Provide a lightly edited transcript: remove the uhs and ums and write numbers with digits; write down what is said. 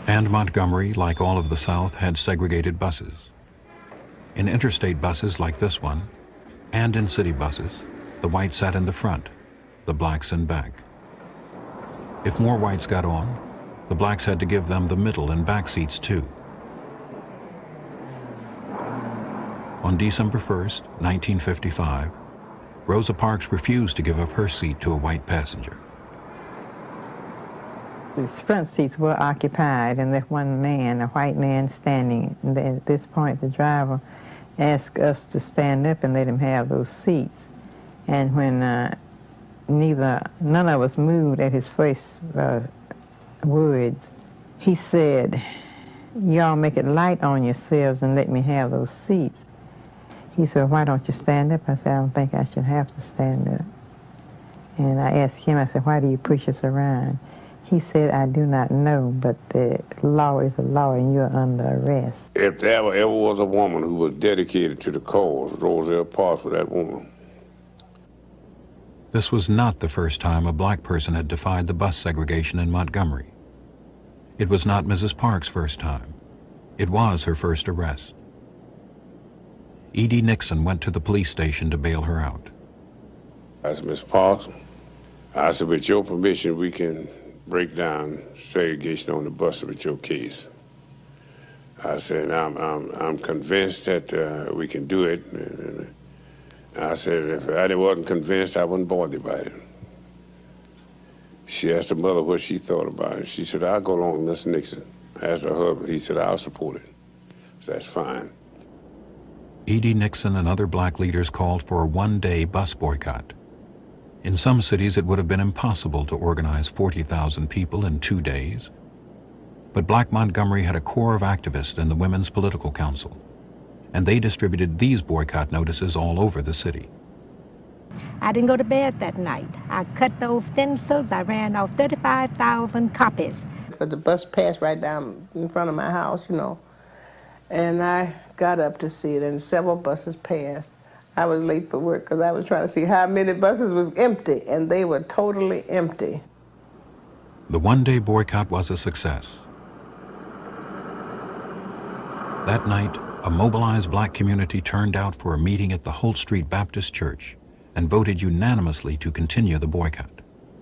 And Montgomery, like all of the South, had segregated buses. In interstate buses like this one, and in city buses, the whites sat in the front, the blacks in back. If more whites got on, the blacks had to give them the middle and back seats too. On December 1st, 1955, Rosa Parks refused to give up her seat to a white passenger. The front seats were occupied, and there one man, a white man, standing. And at this point, the driver asked us to stand up and let him have those seats. And when none of us moved at his first words, he said, "Y'all make it light on yourselves and let me have those seats." He said, "Why don't you stand up?" I said, "I don't think I should have to stand up." And I asked him, I said, "Why do you push us around?" He said, "I do not know, but the law is a law and you're under arrest." If there ever was a woman who was dedicated to the cause, Rosa Parks was that woman. This was not the first time a black person had defied the bus segregation in Montgomery. It was not Mrs. Parks' first time. It was her first arrest. E.D. Nixon went to the police station to bail her out. I said, "Miss Parks," I said, "with your permission, we can break down segregation on the bus with your case." I said, I'm convinced that we can do it. And I said, if I wasn't convinced, I wouldn't bother about it. She asked her mother what she thought about it. She said, "I'll go along with Mr. Nixon." I asked her husband. He said, "I'll support it." So that's fine. E.D. Nixon and other black leaders called for a one-day bus boycott. In some cities, it would have been impossible to organize 40,000 people in 2 days. But Black Montgomery had a core of activists in the Women's Political Council, and they distributed these boycott notices all over the city. I didn't go to bed that night. I cut those stencils. I ran off 35,000 copies. But the bus passed right down in front of my house, you know, and I got up to see it, and several buses passed. I was late for work because I was trying to see how many buses was empty, and they were totally empty. The one-day boycott was a success. That night, a mobilized black community turned out for a meeting at the Holt Street Baptist Church and voted unanimously to continue the boycott.